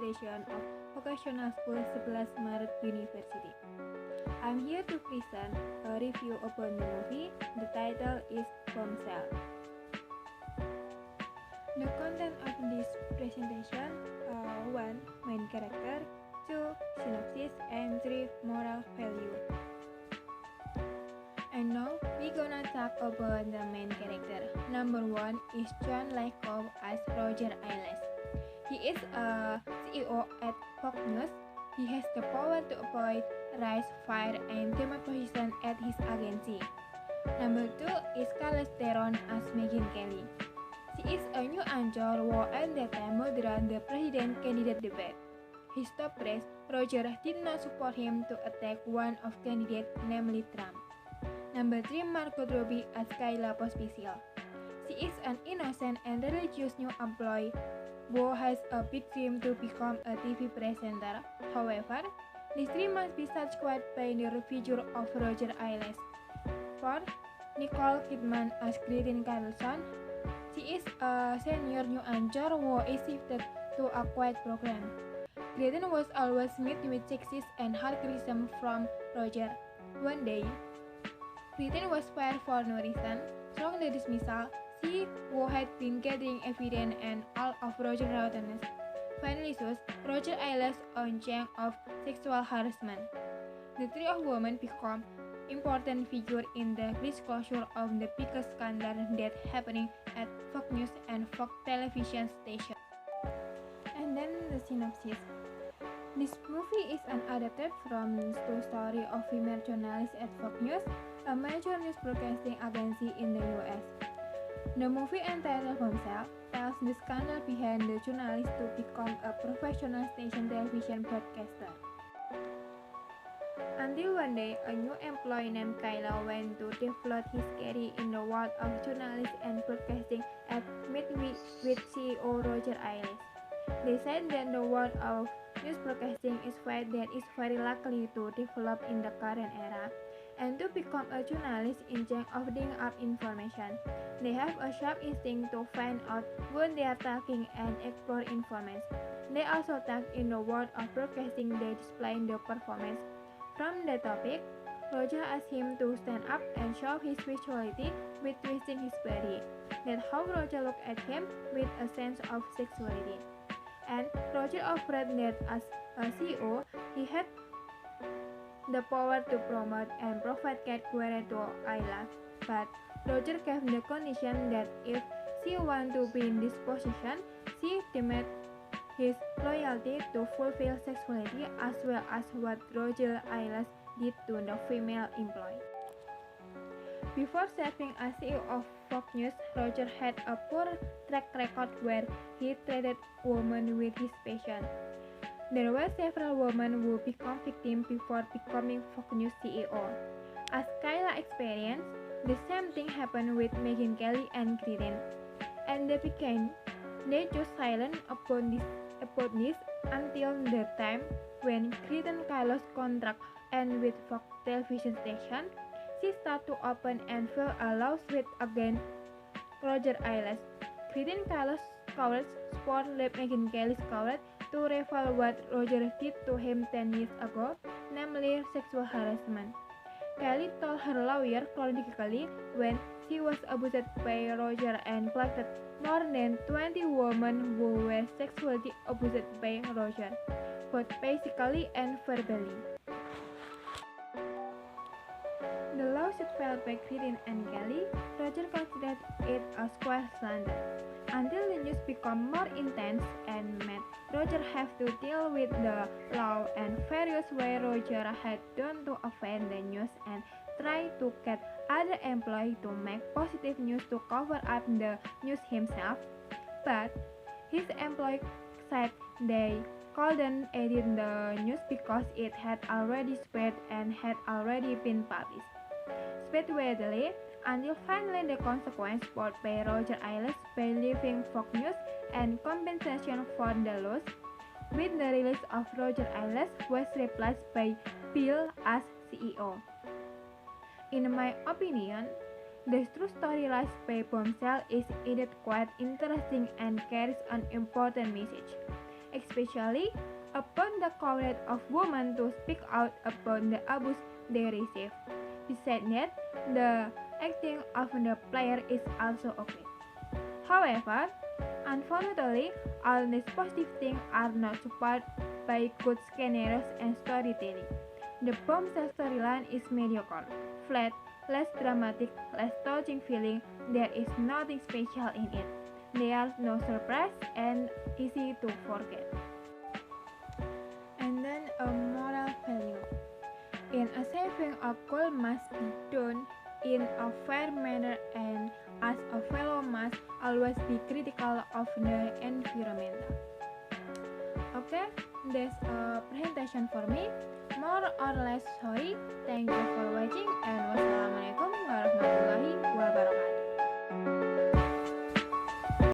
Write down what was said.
presentation of Vocational School 11 Maret University. I'm here to present a review about the movie. The title is Bombshell. The content of this presentation: 1. Main character, 2. Synopsis, and 3. Moral value. And now we gonna talk about the main character. Number 1 is John Lycov as Roger Ailes. He is a CEO at Fox News. He has the power to appoint, rise, fire, and demote positions at his agency. Number 2 is Charlize Theron as Megyn Kelly. She is a new anchor who at that time moderate the president candidate debate. His top praise, Roger did not support him to attack one of candidates, namely Trump. Number 3, Margot Robbie as Kayla Pospisil. She is an innocent and religious new employee who has a big dream to become a TV presenter. However, this dream must be subscribed by the figure of Roger Ailes. 4. Nicole Kidman as Clayton Carlson. She is a senior new anchor who is shifted to a quiet program. Clayton was always met with sexist and hard criticism from Roger. One day, Clayton was fired for no reason. Strong the dismissal, she who had been gathering evidence and all of Roger's rottenness finally shows Roger Ailes on charge of sexual harassment. The three of women become important figures in the disclosure of the biggest scandal that happening at Fox News and Fox television station. And then the synopsis. This movie is an adapted from the true story of female journalist at Fox News, a major news broadcasting agency in the US. The movie entitled Bombshell tells the scandal behind the journalist to become a professional station television broadcaster. Until one day, a new employee named Kyla went to develop his career in the world of journalism and broadcasting and met with CEO Roger Ailes. They said that the world of news broadcasting is field that is very likely to develop in the current era, and to become a journalist in charge of digging up information. They have a sharp instinct to find out when they are talking and explore information. They also talk in the world of broadcasting. They display the performance. From the topic, Roger asked him to stand up and show his visuality with twisting his body. That's how Roger looked at him with a sense of sexuality. And Roger offered that as a CEO, he had the power to promote and provide career to Ayla. But Roger gave the condition that if she wanted to be in this position, she demanded his loyalty to fulfill sexuality as well as what Roger Ailes did to the female employee. Before serving as CEO of Fox News, Roger had a poor track record where he treated women with his passion. There were several women who became victims before becoming Fox News CEO. As Kayla experienced, the same thing happened with Megyn Kelly and Clayton. And they chose silent about this until the time when Clayton Carlos' contract ended with Fox television station. She started to open and file a lawsuit against Roger Ailes. Clayton Carlos' courage support led Megyn Kelly's courage to reveal what Roger did to him 10 years ago, namely sexual harassment. Kelly told her lawyer chronically when she was abused by Roger and collected more than 20 women who were sexually abused by Roger, both physically and verbally. The lawsuit filed by Clayton and Kelly, Roger considered it a square slander. Until the news became more intense and made Roger have to deal with the law and various ways Roger had done to offend the news and try to get other employees to make positive news to cover up the news himself. But his employees said they couldn't edit the news because it had already spread and had already been published. Spread widely until finally the consequence brought by Roger Ailes by leaving Fox News and compensation for the loss, with the release of Roger Ailes was replaced by Bill as CEO. In my opinion, the true story lies by Bombshell is indeed quite interesting and carries an important message. especially upon the courage of women to speak out upon the abuse they receive. Besides that, the acting of the player is also okay. However, unfortunately, all these positive things are not supported by good scenarios and storytelling. The Bombshell storyline is mediocre, flat, less dramatic, less touching feeling. There is nothing special in it. There are no surprise and easy to forget. And then a moral value. In a saving, a goal must be done in a fair manner, and as a fellow must always be critical of the environment. Okay, that's a presentation for me. More or less sorry. Thank